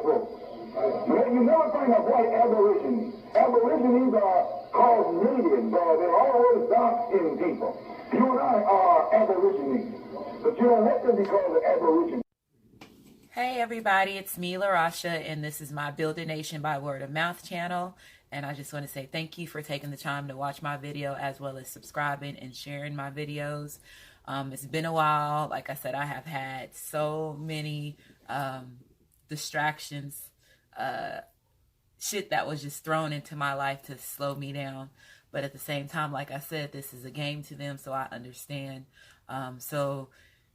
folk. You never find a white aborigine. Aborigines are called natives, or they're always dark-skinned people. You and I are aborigines, but you don't want to be called an aborigine. Hey everybody, it's me, LaRasha, and this is my Build a Nation by Word of Mouth channel. And I just want to say thank you for taking the time to watch my video, as well as subscribing and sharing my videos. It's been a while. Like I said, I have had so many distractions, shit that was just thrown into my life to slow me down. But at the same time, like I said, this is a game to them, so I understand. So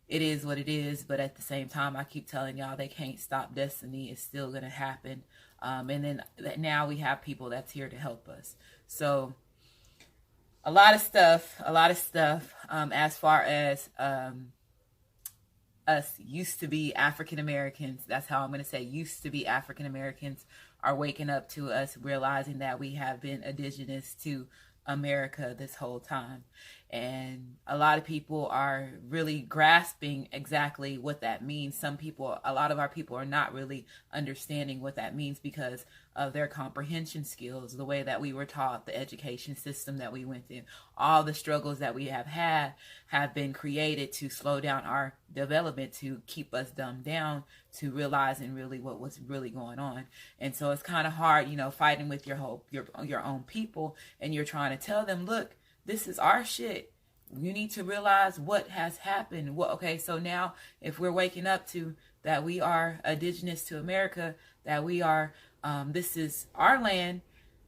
it is what it is, but at the same time, I keep telling y'all they can't stop destiny. It's still going to happen. And then now we have people that's here to help us. So a lot of stuff, as far as us used to be African Americans, that's how I'm going to say used to be African Americans, are waking up to us, realizing that we have been indigenous to America this whole time. And a lot of people are really grasping exactly what that means. A lot of our people are not really understanding what that means because of their comprehension skills, the way that we were taught, the education system that we went through. All the struggles that we have had have been created to slow down our development, to keep us dumbed down, to realizing really what was really going on. And so it's kind of hard, fighting with your own people, and you're trying to tell them, look, this is our shit. You need to realize what has happened. Okay, so now if we're waking up to that we are indigenous to America, that we are, this is our land,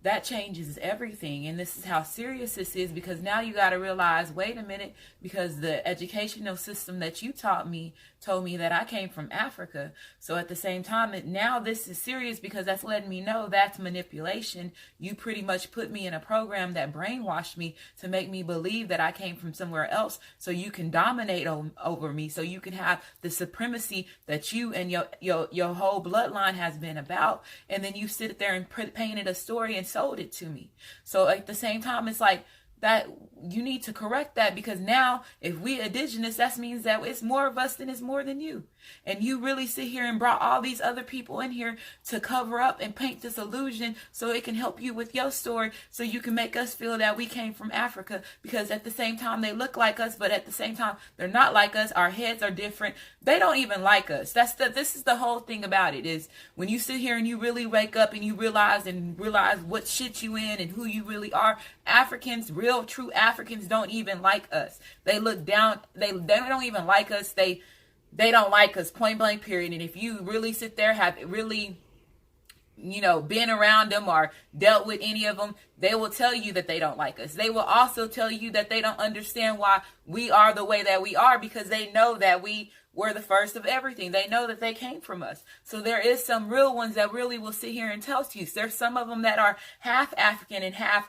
that changes everything. And this is how serious this is, because now you got to realize, wait a minute, because the educational system that you taught me told me that I came from Africa. So at the same time, now this is serious, because that's letting me know that's manipulation. You pretty much put me in a program that brainwashed me to make me believe that I came from somewhere else, so you can dominate over me, so you can have the supremacy that you and your whole bloodline has been about. And then you sit there and painted a story and sold it to me. So at the same time, it's like that you need to correct that, because now if we indigenous, that means that it's more of us than it's more than you. And you really sit here and brought all these other people in here to cover up and paint this illusion so it can help you with your story, so you can make us feel that we came from Africa, because at the same time they look like us, but at the same time they're not like us. Our heads are different. They don't even like us. This is the whole thing about it, is when you sit here and you really wake up and you realize what shit you in and who you really are. Africans, real true Africans, don't even like us. They look down. They don't even like us. They don't like us, point blank, period. And if you really sit there, have really, been around them or dealt with any of them, they will tell you that they don't like us. They will also tell you that they don't understand why we are the way that we are, because they know that we were the first of everything. They know that they came from us. So there is some real ones that really will sit here and tell you. There's some of them that are half African and half,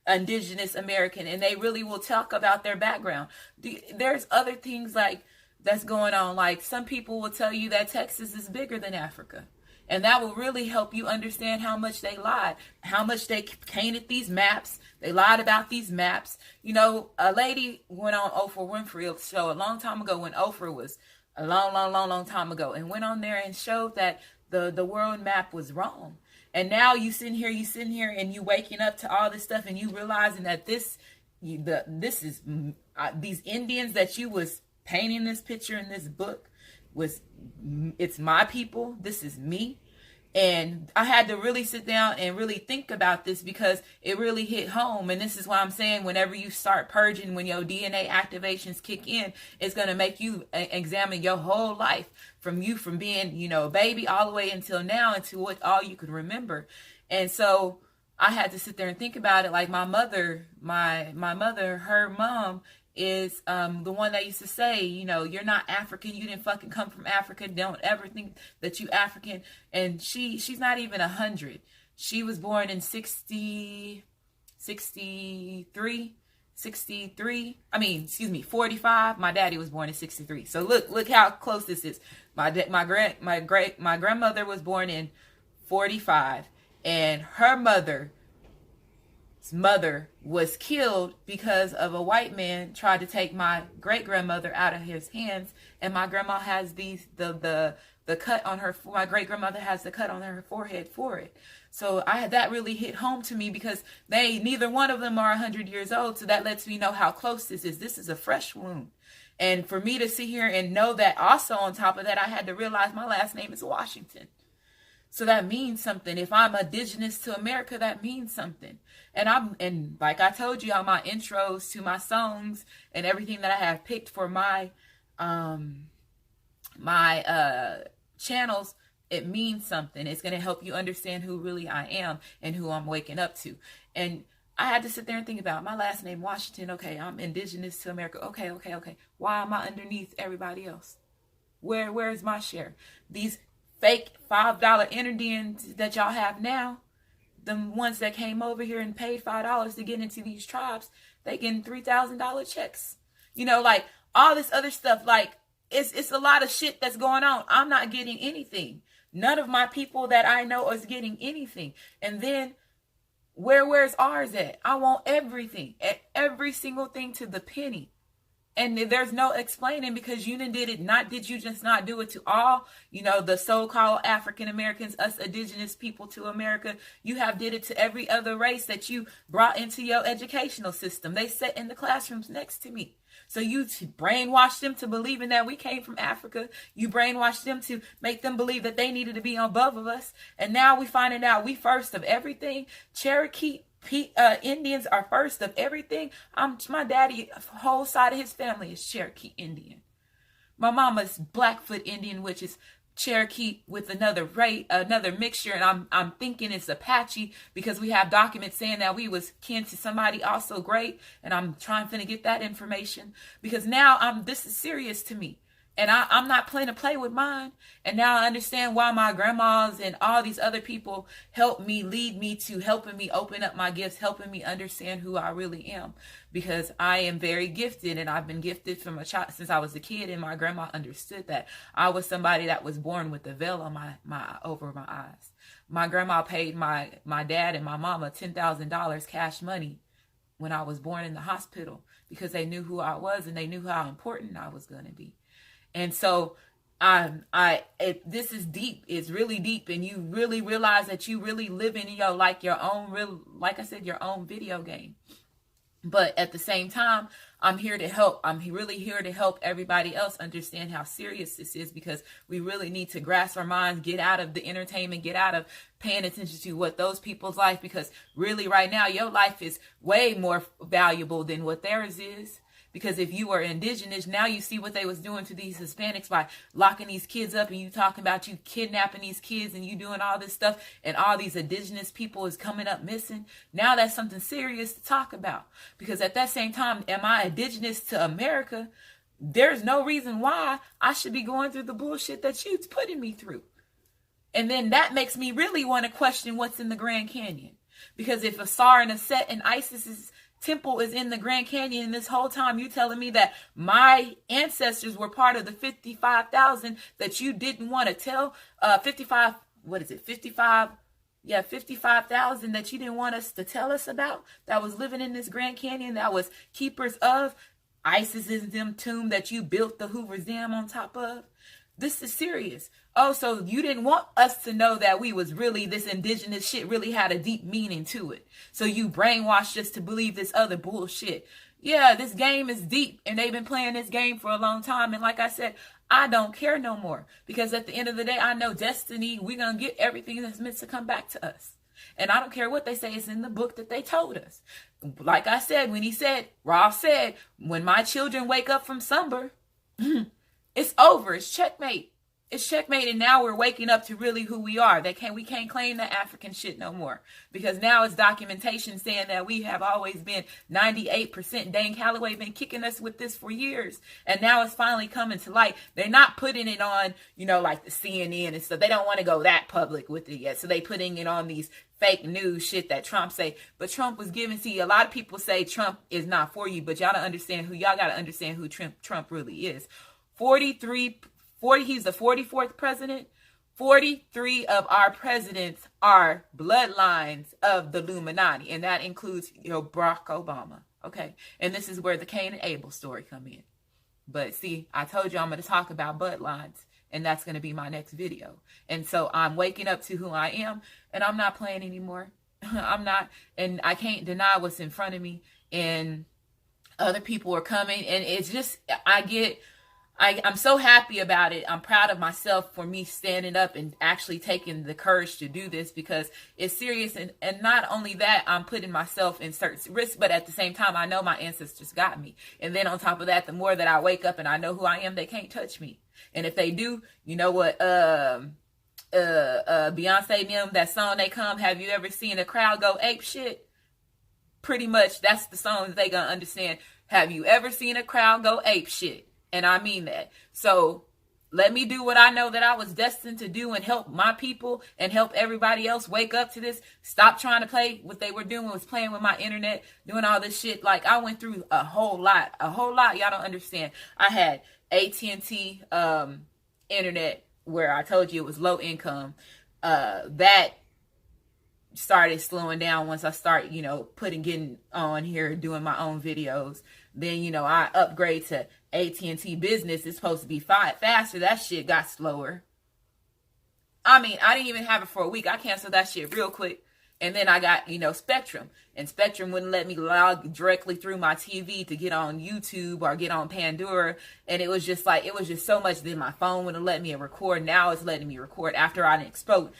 indigenous American, and they really will talk about their background. There's other things like that's going on. Like some people will tell you that Texas is bigger than Africa. And that will really help you understand how much they lied, how much they painted these maps. They lied about these maps. A lady went on Oprah Winfrey's show a long time ago, when Oprah was a long time ago, and went on there and showed that the world map was wrong. And now you sitting here and you waking up to all this stuff, and you realizing that this is these Indians that you was painting this picture in this book it's my people. This is me. And I had to really sit down and really think about this, because it really hit home. And this is why I'm saying, whenever you start purging, when your DNA activations kick in, it's going to make you examine your whole life, from being, a baby all the way until now, into what all you could remember. And so I had to sit there and think about it. Like my mother, her mom is the one that used to say, you're not African, you didn't fucking come from Africa, don't ever think that you African. And she's not even 100. She was born in 45. My daddy was born in 63. So look how close this is. My grandmother was born in 45, and her mother was killed because of a white man tried to take my great grandmother out of his hands. And my grandma has the the cut on her, my great grandmother has the cut on her forehead for it. So that really hit home to me, because neither one of them are 100 years old. So that lets me know how close this is. This is a fresh wound. And for me to sit here and know that, also on top of that, I had to realize my last name is Washington. So that means something. If I'm indigenous to America, that means something. And like I told you on my intros to my songs and everything that I have picked for my channels, it means something. It's going to help you understand who really I am and who I'm waking up to. And I had to sit there and think about my last name, Washington. Okay, I'm indigenous to America. Okay. Why am I underneath everybody else? Where is my share? These fake $5 Indians that y'all have now, the ones that came over here and paid $5 to get into these tribes, they getting $3,000 checks. You know, like all this other stuff. Like it's a lot of shit that's going on. I'm not getting anything. None of my people that I know is getting anything. And then where's ours at? I want everything, every single thing to the penny. And there's no explaining, because you did it. Did you just not do it to all, the so-called African Americans, us indigenous people to America? You have did it to every other race that you brought into your educational system. They sat in the classrooms next to me. So you brainwashed them to believing that we came from Africa. You brainwashed them to make them believe that they needed to be above of us. And now we finding out we first of everything. Cherokee Indians are first of everything. My daddy, whole side of his family is Cherokee Indian. My mama's Blackfoot Indian, which is Cherokee with another mixture, and I'm thinking it's Apache, because we have documents saying that we was kin to somebody also great, and I'm trying to get that information, because now this is serious to me. And I'm not playing to play with mine. And now I understand why my grandmas and all these other people helped me, lead me to helping me open up my gifts, helping me understand who I really am. Because I am very gifted, and I've been gifted from a child since I was a kid, and my grandma understood that. I was somebody that was born with a veil on my over my eyes. My grandma paid my dad and my mama $10,000 cash money when I was born in the hospital, because they knew who I was, and they knew how important I was going to be. And so this is deep. It's really deep. And you really realize that you really live in your own video game. But at the same time, I'm here to help. I'm really here to help everybody else understand how serious this is, because we really need to grasp our minds, get out of the entertainment, get out of paying attention to what those people's life, because really right now, your life is way more valuable than what theirs is. Because if you were indigenous, now you see what they was doing to these Hispanics by locking these kids up, and you talking about you kidnapping these kids and you doing all this stuff, and all these indigenous people is coming up missing. Now that's something serious to talk about. Because at that same time, am I indigenous to America? There's no reason why I should be going through the bullshit that you're putting me through. And then that makes me really want to question what's in the Grand Canyon. Because if Asar and Aset and ISIS's temple is in the Grand Canyon, and this whole time you telling me that my ancestors were part of the 55,000 that you didn't want to tell, 55,000 that you didn't want us to tell us about, that was living in this Grand Canyon, that was keepers of ISIS's tomb that you built the Hoover's Dam on top of. This is serious. Oh, so you didn't want us to know that we was really, this indigenous shit really had a deep meaning to it. So you brainwashed us to believe this other bullshit. Yeah, this game is deep, and they've been playing this game for a long time. And like I said, I don't care no more, because at the end of the day, I know destiny, we're going to get everything that's meant to come back to us. And I don't care what they say, it's in the book that they told us. Like I said, Ross said, when my children wake up from slumber, it's over. It's checkmate. It's checkmate, and now we're waking up to really who we are. We can't claim the African shit no more, because now it's documentation saying that we have always been 98%. Dane Calloway been kicking us with this for years, and now it's finally coming to light. They're not putting it on, like the CNN and stuff. They don't want to go that public with it yet, so they putting it on these fake news shit that Trump say. But Trump was giving. See, a lot of people say Trump is not for you, but y'all got to understand who Trump really is. He's the 44th president. 43 of our presidents are bloodlines of the Illuminati, and that includes Barack Obama. Okay, and this is where the Cain and Abel story come in. But see, I told you I'm going to talk about bloodlines and that's going to be my next video. And so I'm waking up to who I am, and I'm not playing anymore. I'm not, and I can't deny what's in front of me, and other people are coming, and it's just, I'm so happy about it. I'm proud of myself for me standing up and actually taking the courage to do this, because it's serious. And not only that, I'm putting myself in certain risks, but at the same time, I know my ancestors got me. And then on top of that, the more that I wake up and I know who I am, they can't touch me. And if they do, you know what, Beyonce and them, that song they come, have you ever seen a crowd go ape shit? Pretty much that's the song that they gonna understand. Have you ever seen a crowd go ape shit? And I mean that. So let me do what I know that I was destined to do and help my people and help everybody else wake up to this. Stop trying to play. What they were doing was playing with my internet, doing all this shit. Like, I went through a whole lot. Y'all don't understand. I had AT&T internet, where I told you it was low income. That started slowing down once I start, getting on here, doing my own videos. Then, I upgrade to AT&T Business. It's supposed to be faster. That shit got slower. I mean, I didn't even have it for a week. I canceled that shit real quick. And then I got, Spectrum. And Spectrum wouldn't let me log directly through my TV to get on YouTube or get on Pandora. And it was just so much. Then my phone wouldn't let me record. Now it's letting me record after I expose,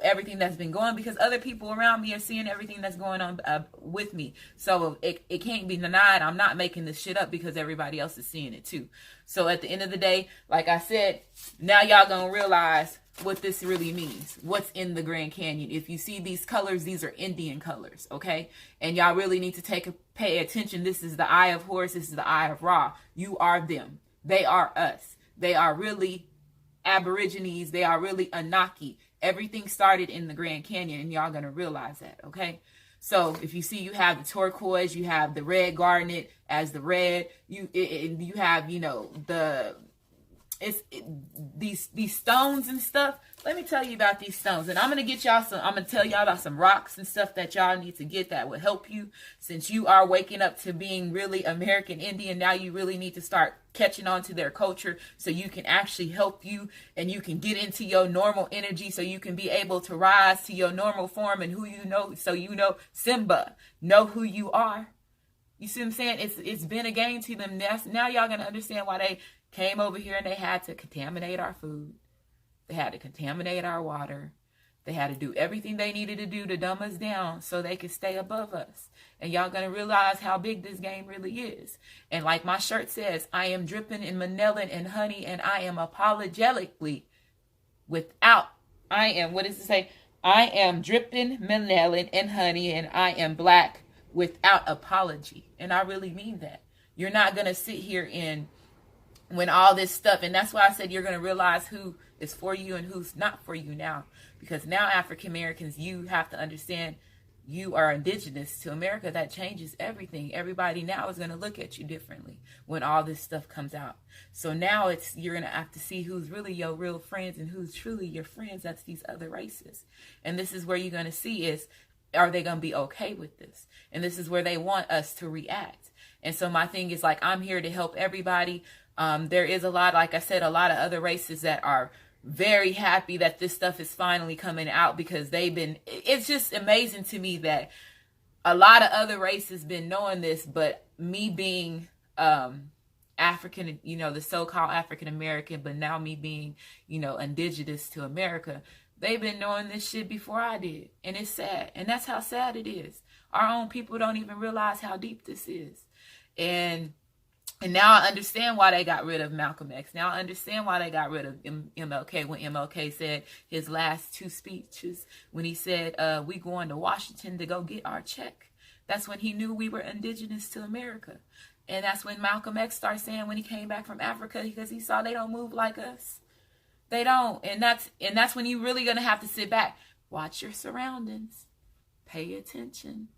everything that's been going, because other people around me are seeing everything that's going on with me. So it can't be denied. I'm not making this shit up, because everybody else is seeing it too. So at the end of the day, like I said, now y'all gonna realize what this really means, what's in the Grand Canyon. If you see these colors, these are Indian colors, okay? And y'all really need to pay attention. This is the Eye of Horus, this is the Eye of Ra. You are them. They are us. They are really Aborigines. They are really Anunnaki. Everything started in the Grand Canyon, and y'all gonna realize that, okay? So if you see, you have the turquoise, you have the red garnet as the red, you have, these stones and stuff. Let me tell you about these stones, and I'm gonna tell y'all about some rocks and stuff that y'all need to get that will help you, since you are waking up to being really American Indian. Now you really need to start catching on to their culture, so you can actually help you, and you can get into your normal energy, so you can be able to rise to your normal form and who you know. So Simba, know who you are. You see what I'm saying? It's been a game to them. Now y'all gonna understand why they came over here and they had to contaminate our food. They had to contaminate our water. They had to do everything they needed to do to dumb us down so they could stay above us. And y'all gonna realize how big this game really is. And like my shirt says, I am dripping in vanilla and honey, and I am apologetically I am dripping vanilla and honey, and I am black without apology. And I really mean that. You're not gonna sit here and when all this stuff, and that's why I said you're going to realize who is for you and who's not for you now, because now African Americans, you have to understand you are indigenous to America. That changes everything. Everybody now is going to look at you differently when all this stuff comes out. So now you're going to have to see who's really your real friends and who's truly your friends. That's these other races. And this is where you're going to see is, are they going to be okay with this? And this is where they want us to react. And so my thing is, like, I'm here to help everybody. There is like I said, a lot of other races that are very happy that this stuff is finally coming out, because it's just amazing to me that a lot of other races been knowing this, but me being African, the so-called African American, but now me being, indigenous to America, they've been knowing this shit before I did. And it's sad. And that's how sad it is. Our own people don't even realize how deep this is. And now I understand why they got rid of Malcolm X. Now I understand why they got rid of MLK, when MLK said his last two speeches, when he said, we going to Washington to go get our check. That's when he knew we were indigenous to America. And that's when Malcolm X started saying, when he came back from Africa, because he saw they don't move like us. They don't. And that's when you really going to have to sit back, watch your surroundings, pay attention,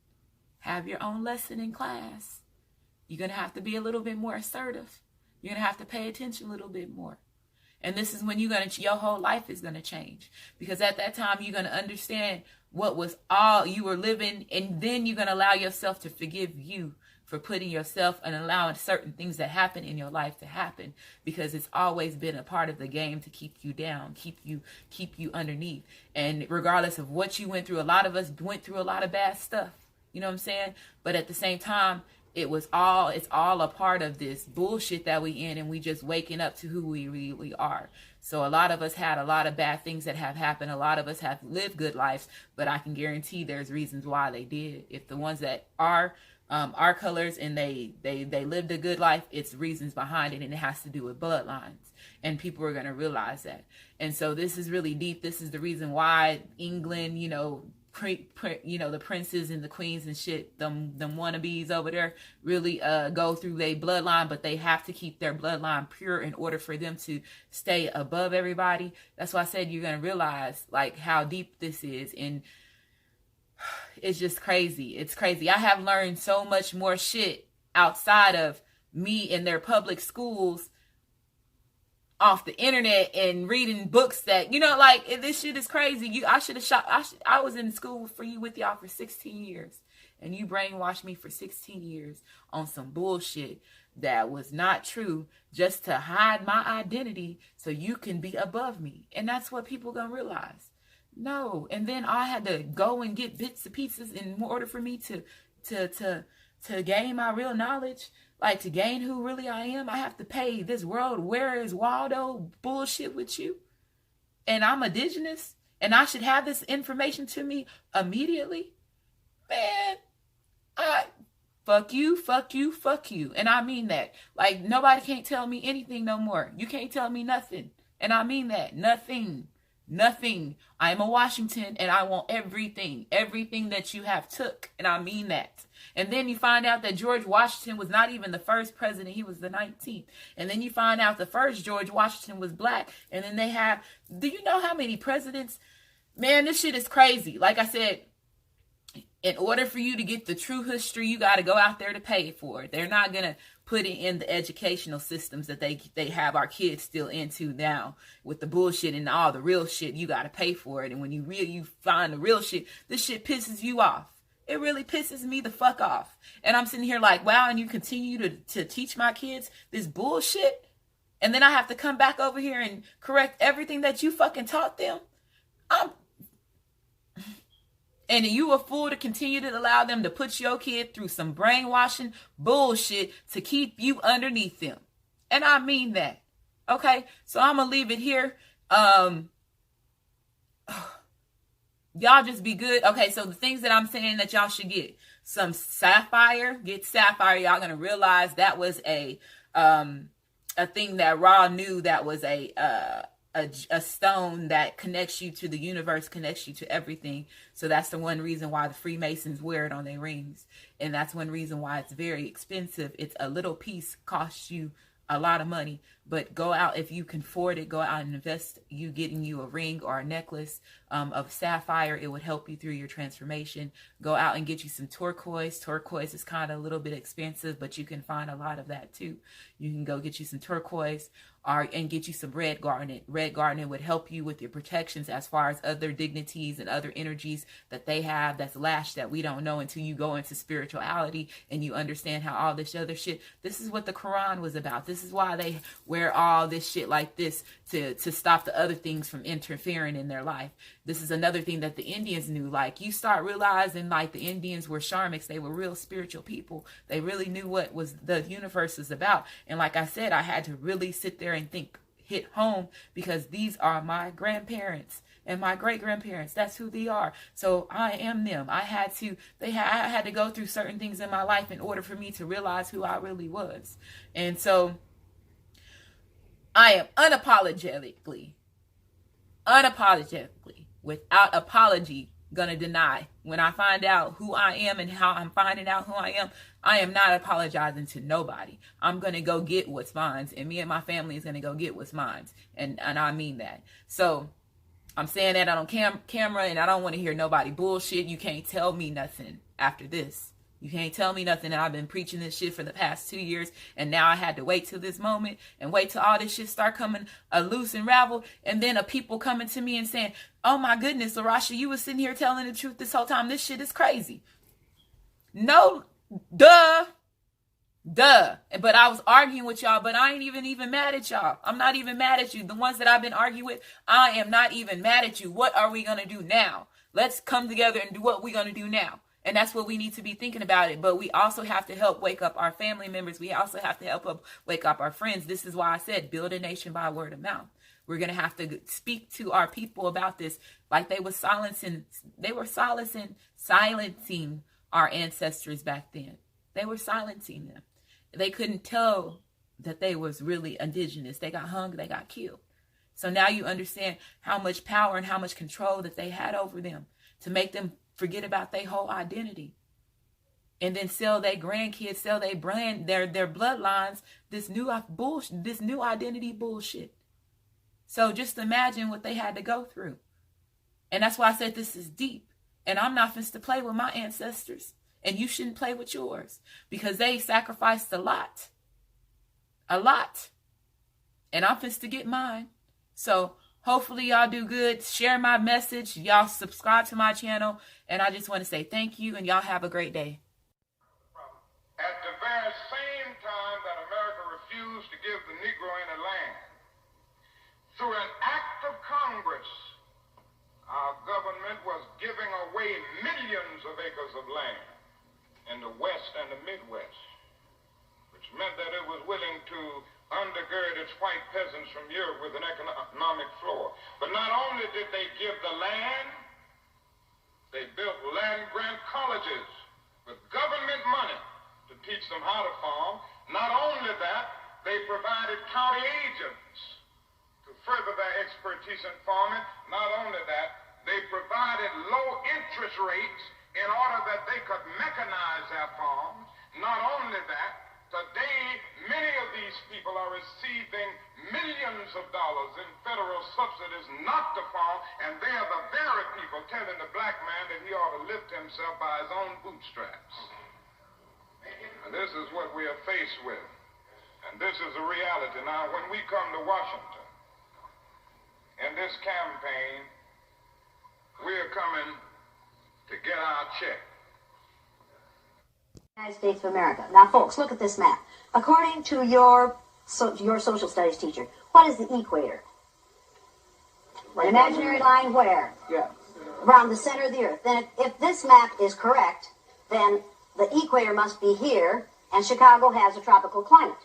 have your own lesson in class. You're going to have to be a little bit more assertive. You're going to have to pay attention a little bit more. And this is when your whole life is gonna change, because at that time you're gonna understand what was all you were living, and then you're gonna allow yourself to forgive you for putting yourself and allowing certain things that happen in your life to happen, because it's always been a part of the game to keep you down, keep you underneath. And regardless of what you went through, a lot of us went through a lot of bad stuff. You know what I'm saying? But at the same time, it's all a part of this bullshit that we in, and we just waking up to who we really are. So a lot of us had a lot of bad things that have happened. A lot of us have lived good lives, but I can guarantee there's reasons why they did. If the ones that are our colors and they lived a good life, it's reasons behind it, and it has to do with bloodlines, and people are going to realize that. And so this is really deep. This is the reason why England, the princes and the queens and shit, them wannabes over there really go through their bloodline, but they have to keep their bloodline pure in order for them to stay above everybody. That's why I said you're going to realize like how deep this is, and it's just crazy. It's crazy. I have learned so much more shit outside of me in their public schools, off the internet and reading books that, like, this shit is crazy. I should have shot. I was in school with y'all for 16 years, and you brainwashed me for 16 years on some bullshit that was not true, just to hide my identity so you can be above me. And that's what people gonna realize. No. And then I had to go and get bits and pieces in order for me to gain my real knowledge. Like, to gain who really I am, I have to pay this world, where is Waldo bullshit with you. And I'm indigenous, and I should have this information to me immediately. Man, fuck you. And I mean that. Like, nobody can't tell me anything no more. You can't tell me nothing. And I mean that. Nothing. I am a Washington, and I want everything that you have took. And I mean that. And then you find out that George Washington was not even the first president. He was the 19th. And then you find out the first George Washington was black. And then they have, do you know how many presidents? Man, this shit is crazy. Like I said, in order for you to get the true history, you got to go out there to pay for it. They're not going to put it in the educational systems that they have our kids still into now with the bullshit and all the real shit. You got to pay for it. And when you find the real shit, this shit pisses you off. It really pisses me the fuck off. And I'm sitting here like, wow, and you continue to teach my kids this bullshit? And then I have to come back over here and correct everything that you fucking taught them? And you a fool to continue to allow them to put your kid through some brainwashing bullshit to keep you underneath them. And I mean that. Okay? So I'm going to leave it here. Y'all just be good. Okay, so the things that I'm saying that y'all should get. Some sapphire. Get sapphire. Y'all going to realize that was a thing that Ra knew, that was a stone that connects you to the universe, connects you to everything. So that's the one reason why the Freemasons wear it on their rings. And that's one reason why it's very expensive. It's a little piece costs you a lot of money, but go out, if you can afford it, go out and invest. You getting you a ring or a necklace of sapphire, it would help you through your transformation. Go out and get you some turquoise. Turquoise is kind of a little bit expensive, but you can find a lot of that too. You can go get you some turquoise and get you some red garnet. Red garnet would help you with your protections as far as other dignities and other energies that they have that's lashed that we don't know until you go into spirituality and you understand how all this other shit. This is what the Quran was about. This is why they wear all this shit like this, to stop the other things from interfering in their life. This is another thing that the Indians knew. Like, you start realizing, like, the Indians were sharmics. They were real spiritual people. They really knew what was the universe was about. And like I said, I had to really sit there and think, hit home, because these are my grandparents and my great grandparents. That's who they are. So I am them. I had to go through certain things in my life in order for me to realize who I really was. And so I am unapologetically, without apology, gonna deny. When I find out who I am and how I'm finding out who I am not apologizing to nobody. I'm gonna go get what's mine, and me and my family is gonna go get what's mine, and I mean that. So I'm saying that on camera, and I don't want to hear nobody bullshit. You can't tell me nothing after this. You can't tell me nothing that I've been preaching this shit for the past 2 years, and now I had to wait till this moment and wait till all this shit start coming loose and ravel, and then people coming to me and saying, oh my goodness, LaRasha, you was sitting here telling the truth this whole time. This shit is crazy. No, duh. But I was arguing with y'all, but I ain't even mad at y'all. I'm not even mad at you. The ones that I've been arguing with, I am not even mad at you. What are we going to do now? Let's come together and do what we're going to do now. And that's what we need to be thinking about it. But we also have to help wake up our family members. We also have to help wake up our friends. This is why I said build a nation by word of mouth. We're going to have to speak to our people about this like they were silencing our ancestors back then. They were silencing them. They couldn't tell that they was really indigenous. They got hung, they got killed. So now you understand how much power and how much control that they had over them to make them forget about their whole identity. And then sell their grandkids, sell their brand, their bloodlines, this new identity bullshit. So just imagine what they had to go through. And that's why I said this is deep. And I'm not finna to play with my ancestors. And you shouldn't play with yours. Because they sacrificed a lot. A lot. And I'm finna to get mine. So hopefully y'all do good. Share my message. Y'all subscribe to my channel. And I just want to say thank you. And y'all have a great day. At the very same time that America refused to give the Negro any land, through an act of Congress, our government was giving away millions of acres of land in the West and the Midwest, which meant that it was willing to undergird its white peasants from Europe with an economic floor. But not only did they give the land, they built land-grant colleges with government money to teach them how to farm. Not only that, they provided county agents to further their expertise in farming. Not only that, they provided low interest rates in order that they could mechanize their farms. Not only that, today many of these people are receiving millions of dollars in federal subsidies not to farm, and they are the very people telling the black man that he ought to lift himself by his own bootstraps. And this is what we are faced with. And this is a reality. Now, when we come to Washington, in this campaign, we're coming to get our check. United States of America. Now, folks, look at this map. According to your social studies teacher, what is the equator? An imaginary line where? Yeah. Around the center of the earth. Then if this map is correct, then the equator must be here, and Chicago has a tropical climate.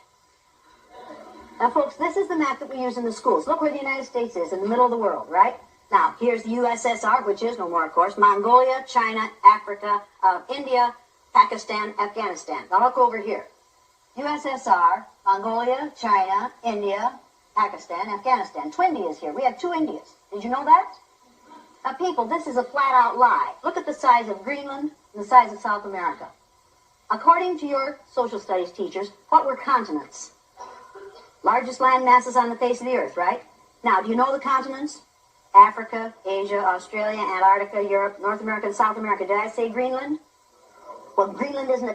Now, folks, this is the map that we use in the schools. Look where the United States is, in the middle of the world, right? Now, here's the USSR, which is no more, of course, Mongolia, China, Africa, India, Pakistan, Afghanistan. Now, look over here. USSR, Mongolia, China, India, Pakistan, Afghanistan. Two Indias here. We have two Indias. Did you know that? Now, people, this is a flat-out lie. Look at the size of Greenland and the size of South America. According to your social studies teachers, what were continents? Largest land masses on the face of the earth, right? Now, do you know the continents? Africa, Asia, Australia, Antarctica, Europe, North America, and South America. Did I say Greenland? Well, Greenland isn't a